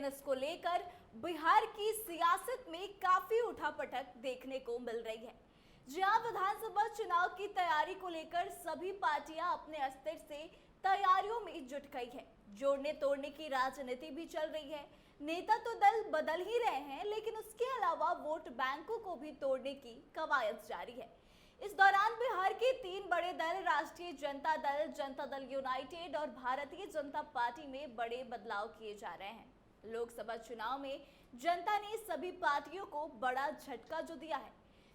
लेकिन इसको लेकर बिहार की सियासत में काफी उठापटक देखने को मिल रही है। जहां विधानसभा चुनाव की तैयारी को लेकर सभी पार्टियां अपने स्तर से तैयारियों में जुट गई है। जोड़ने तोड़ने की राजनीति भी चल रही है। नेता तो दल बदल ही रहे हैं, लेकिन उसके अलावा वोट बैंकों को भी तोड़ने की कवायद जारी है। इस दौरान बिहार के 3 बड़े दल राष्ट्रीय जनता दल, जनता दल यूनाइटेड और भारतीय जनता पार्टी में बड़े बदलाव किए जा रहे हैं। लोकसभा चुनाव में जनता ने सभी पार्टियों को बड़ा झटका जो दिया है।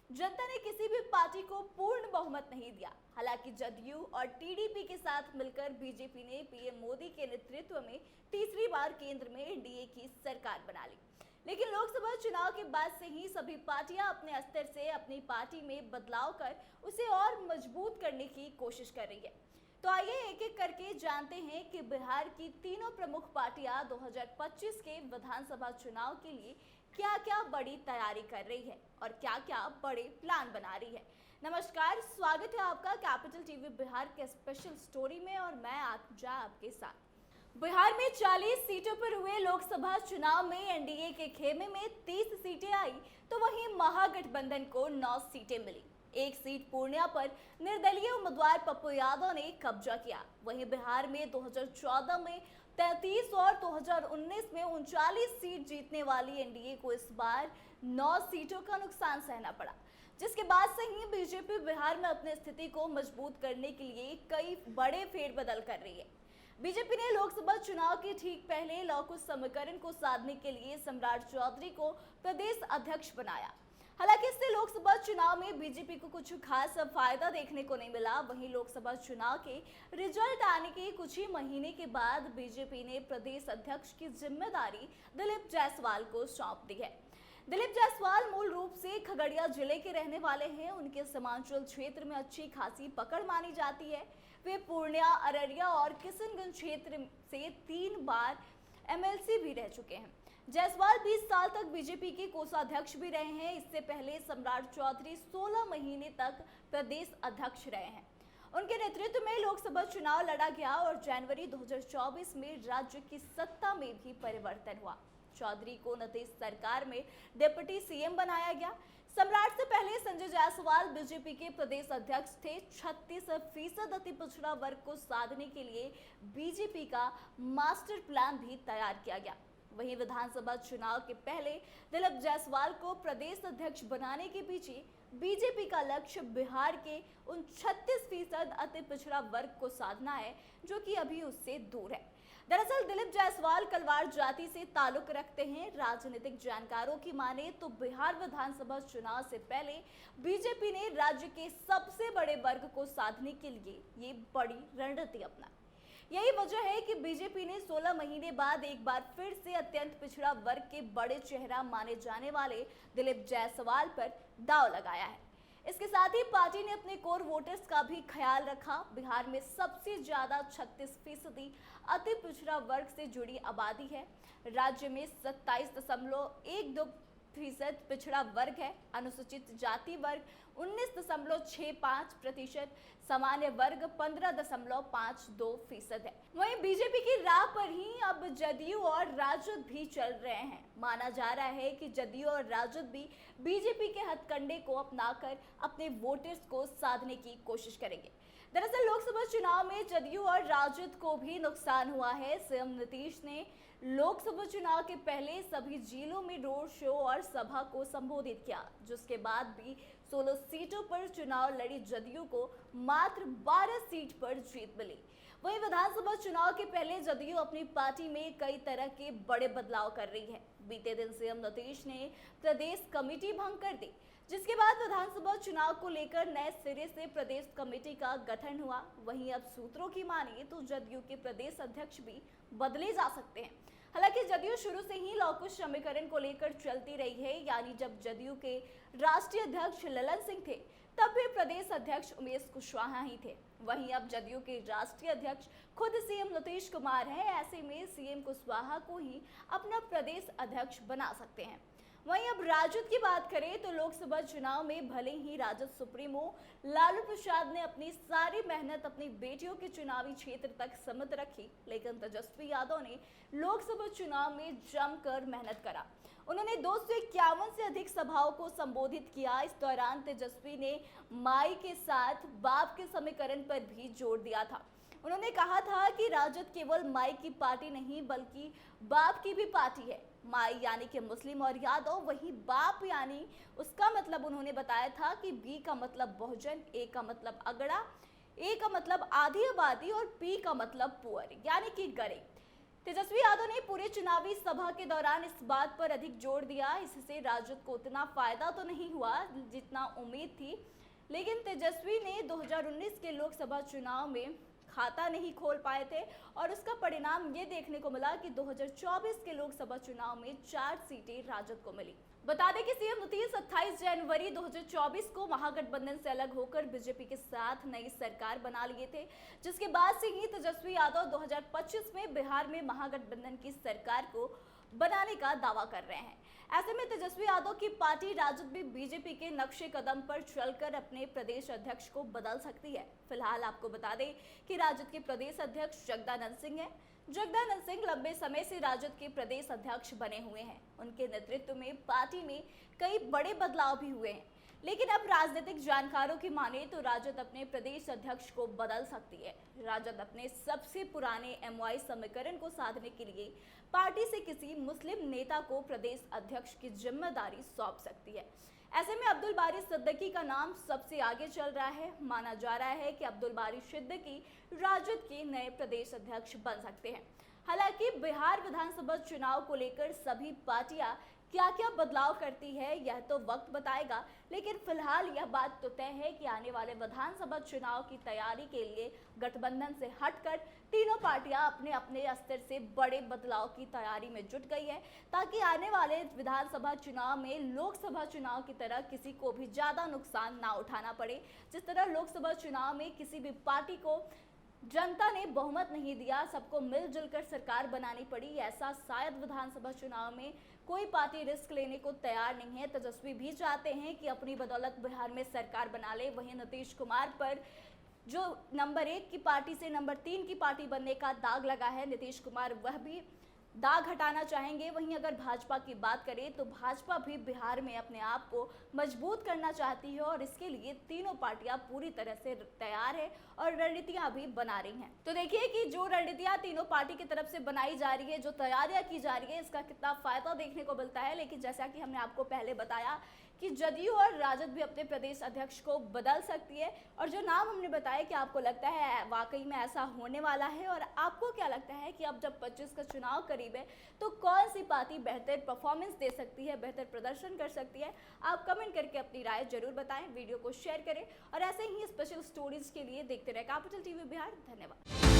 जनता ने किसी भी पार्टी को पूर्ण बहुमत नहीं दिया। हालांकि जदयू और टीडीपी के साथ मिलकर बीजेपी ने पीएम मोदी के नेतृत्व में तीसरी बार केंद्र में एनडीए की सरकार बना ली। लेकिन लोकसभा चुनाव के बाद से ही सभी पार्टियां अपने स्तर से अपनी पार्टी में बदलाव कर उसे और मजबूत करने की कोशिश कर रही है। तो आइए एक एक करके जानते हैं कि बिहार की तीनों प्रमुख पार्टियां 2025 के विधानसभा चुनाव के लिए क्या क्या बड़ी तैयारी कर रही है और क्या क्या बड़े प्लान बना रही है। नमस्कार, स्वागत है आपका कैपिटल टीवी बिहार के स्पेशल स्टोरी में और मैं आत्मजा आपके साथ। बिहार में 40 सीटों पर हुए लोकसभा चुनाव में एनडीए के खेमे में 30 सीटें आई, तो वहीं महागठबंधन को 9 सीटें मिली। एक सीट पूर्णिया पर निर्दलीय उम्मीदवार पप्पू यादव ने कब्जा किया। वहीं बिहार में 2014 में 33 और 2019 में 39 सीट जीतने वाली एनडीए को इस बार 9 सीटों का नुकसान सहना पड़ा, जिसके बाद से ही बीजेपी बिहार में अपनी स्थिति को मजबूत करने के लिए कई बड़े फेरबदल कर रही है। बीजेपी ने लोकसभा चुनाव के ठीक पहले लौ कुश समीकरण को साधने के लिए सम्राट चौधरी को प्रदेश अध्यक्ष बनाया। हालांकि इससे लोकसभा चुनाव में बीजेपी को कुछ खास फायदा देखने को नहीं मिला। वहीं लोकसभा चुनाव के रिजल्ट आने के कुछ ही महीने के बाद बीजेपी ने प्रदेश अध्यक्ष की जिम्मेदारी दिलीप जायसवाल को सौंप दी है। दिलीप जायसवाल मूल रूप से खगड़िया जिले के रहने वाले हैं। उनके सीमांचल क्षेत्र में अच्छी खासी पकड़ मानी जाती है। वे पूर्णिया, अररिया और किशनगंज क्षेत्र से 3 बार एमएलसी भी रह चुके हैं। जायसवाल 20 साल तक बीजेपी के कोषाध्यक्ष भी रहे हैं। इससे पहले सम्राट चौधरी 16 महीने तक प्रदेश अध्यक्ष रहे हैं। उनके नेतृत्व में लोकसभा चुनाव लड़ा गया और जनवरी 2024 में राज्य की सत्ता में भी परिवर्तन हुआ। चौधरी को नीतीश सरकार में डिप्टी सीएम बनाया गया। सम्राट से पहले संजय जायसवाल बीजेपी के प्रदेश अध्यक्ष थे। 36% अति पिछड़ा वर्ग को साधने के लिए बीजेपी का मास्टर प्लान भी तैयार किया गया। वहीं विधानसभा चुनाव के पहले दिलीप जायसवाल को प्रदेश अध्यक्ष बनाने के पीछे बीजेपी का लक्ष्य बिहार के उन 36% अति पिछड़ा वर्ग को साधना है, जो कि अभी उससे दूर है। दरअसल दिलीप जायसवाल कलवार जाति से ताल्लुक रखते हैं। राजनीतिक जानकारों की माने तो बिहार विधानसभा चुनाव से पहले बीजेपी ने राज्य के सबसे बड़े वर्ग को साधने के लिए ये बड़ी रणनीति अपनाई। यही वजह है कि बीजेपी ने 16 महीने बाद एक बार फिर से अत्यंत पिछड़ा वर्ग के बड़े चेहरा माने जाने वाले दिलीप जायसवाल पर दांव लगाया है। इसके साथ ही पार्टी ने अपने कोर वोटर्स का भी ख्याल रखा। बिहार में सबसे ज्यादा 36% अति पिछड़ा वर्ग से जुड़ी आबादी है। राज्य में 27.12% पिछड़ा वर्ग है। अनुसूचित जाति वर्ग 19.65%, सामान्य वर्ग 15.52% है। वहीं बीजेपी की राह पर ही अब जदयू और राजद भी चल रहे हैं। माना जा रहा है कि जदयू और राजद भी बीजेपी के हथकंडे को अपनाकर अपने वोटर्स को साधने की कोशिश करेंगे। दरअसल लोकसभा चुनाव में जदयू और राजद को भी नुकसान हुआ है। सीएम नीतीश ने लोकसभा चुनाव के पहले सभी जिलों में रोड शो और सभा को संबोधित किया, जिसके बाद भी 16 सीटों पर चुनाव लड़ी जदयू को मात्र 12 सीट पर जीत मिली। वहीं विधानसभा चुनाव के पहले जदयू अपनी पार्टी में कई तरह के बड़े बदलाव कर रही है। बीते दिन सीएम नीतीश ने प्रदेश कमेटी भंग कर दी, जिसके बाद विधानसभा चुनाव को लेकर नए सिरे से प्रदेश कमेटी का गठन हुआ। वहीं अब सूत्रों की माने तो जदयू के प्रदेश अध्यक्ष भी बदले जा सकते हैं। हालांकि जदयू शुरू से ही लौ कुश समीकरण को लेकर चलती रही है, यानी जब जदयू के राष्ट्रीय अध्यक्ष ललन सिंह थे तब भी प्रदेश अध्यक्ष उमेश कुशवाहा ही थे। वहीं अब जदयू के राष्ट्रीय अध्यक्ष खुद सीएम नीतीश कुमार हैं। ऐसे में सीएम कुशवाहा को ही अपना प्रदेश अध्यक्ष बना सकते हैं। वहीं अब राजद की बात करें तो लोकसभा चुनाव में भले ही राजद सुप्रीमो लालू प्रसाद ने अपनी सारी मेहनत अपनी बेटियों के चुनावी क्षेत्र तक सीमित रखी, लेकिन तेजस्वी यादव ने लोकसभा चुनाव में जमकर मेहनत करा। उन्होंने 251 से अधिक सभाओं को संबोधित किया। इस दौरान तेजस्वी ने माई के साथ बाप के समीकरण पर भी जोर दिया था। उन्होंने कहा था कि राजद केवल माई की पार्टी नहीं बल्कि बाप की भी पार्टी है। माई यानी कि मुस्लिम और यादव, वही बाप यानी उसका मतलब उन्होंने बताया था कि बी का मतलब बहुजन, ए का मतलब अगड़ा, ए का मतलब आधी आबादी और पी का मतलब पुअर यानी कि गरीब। तेजस्वी यादव ने पूरे चुनावी सभा के दौरान इस बात पर अधिक जोर दिया। इससे राजद को उतना फायदा तो नहीं हुआ जितना उम्मीद थी, लेकिन तेजस्वी ने 2019 के लोकसभा चुनाव में खाता नहीं खोल पाए थे और उसका परिणाम ये देखने को मिला कि 2024 के लोकसभा चुनाव में 4 सीटें राजद को मिली। बता दें कि सीएम नीतीश 28 जनवरी 2024 को महागठबंधन से अलग होकर बीजेपी के साथ नई सरकार बना लिए थे, जिसके बाद से ही तेजस्वी यादव 2025 में बिहार में महागठबंधन की सरकार को बनाने का दावा कर रहे हैं। ऐसे में तेजस्वी यादव की पार्टी राजद भी बीजेपी के नक्शे कदम पर चलकर अपने प्रदेश अध्यक्ष को बदल सकती है। फिलहाल आपको बता दें कि राजद के प्रदेश अध्यक्ष जगदानंद सिंह हैं। जगदानंद सिंह लंबे समय से राजद के प्रदेश अध्यक्ष बने हुए हैं। उनके नेतृत्व में पार्टी में कई बड़े बदलाव भी हुए हैं, लेकिन अब राजनीतिक जानकारों की माने तो राजद अपने प्रदेश अध्यक्ष को बदल सकती है। राजद अपने सबसे पुराने एमवाई समीकरण को साधने के लिए पार्टी से किसी मुस्लिम नेता को प्रदेश अध्यक्ष की जिम्मेदारी सौंप सकती है। ऐसे में अब्दुल बारी सिद्दीकी का नाम सबसे आगे चल रहा है। माना जा रहा है कि अब्दुल बारी सिद्दीकी राजद के नए प्रदेश अध्यक्ष बन सकते हैं। हालांकि बिहार विधानसभा चुनाव को लेकर सभी पार्टियां क्या क्या बदलाव करती है यह तो वक्त बताएगा, लेकिन फिलहाल यह बात तो तय है कि आने वाले विधानसभा चुनाव की तैयारी के लिए गठबंधन से हटकर तीनों पार्टियां अपने अपने स्तर से बड़े बदलाव की तैयारी में जुट गई है, ताकि आने वाले विधानसभा चुनाव में लोकसभा चुनाव की तरह किसी को भी ज्यादा नुकसान ना उठाना पड़े। जिस तरह लोकसभा चुनाव में किसी भी पार्टी को जनता ने बहुमत नहीं दिया, सबको मिलजुल कर सरकार बनानी पड़ी, ऐसा शायद विधानसभा चुनाव में कोई पार्टी रिस्क लेने को तैयार नहीं है। तेजस्वी भी चाहते हैं कि अपनी बदौलत बिहार में सरकार बना ले। वहीं नीतीश कुमार पर जो नंबर 1 की पार्टी से नंबर 3 की पार्टी बनने का दाग लगा है, नीतीश कुमार वह भी दाग हटाना चाहेंगे। वहीं अगर भाजपा की बात करें तो भाजपा भी बिहार में अपने आप को मजबूत करना चाहती है और इसके लिए तीनों पार्टियां पूरी तरह से तैयार है और रणनीतियां भी बना रही हैं। तो देखिए कि जो रणनीतियां तीनों पार्टी की तरफ से बनाई जा रही है, जो तैयारियां की जा रही है, इसका कितना फायदा देखने को मिलता है। लेकिन जैसा कि हमने आपको पहले बताया कि जदयू और राजद भी अपने प्रदेश अध्यक्ष को बदल सकती है, और जो नाम हमने बताया कि आपको लगता है वाकई में ऐसा होने वाला है, और आपको क्या लगता है कि अब जब 25 का चुनाव करीब है तो कौन सी पार्टी बेहतर परफॉर्मेंस दे सकती है, बेहतर प्रदर्शन कर सकती है, आप कमेंट करके अपनी राय जरूर बताएं। वीडियो को शेयर करें और ऐसे ही स्पेशल स्टोरीज के लिए देखते रहे कैपिटल टीवी बिहार। धन्यवाद।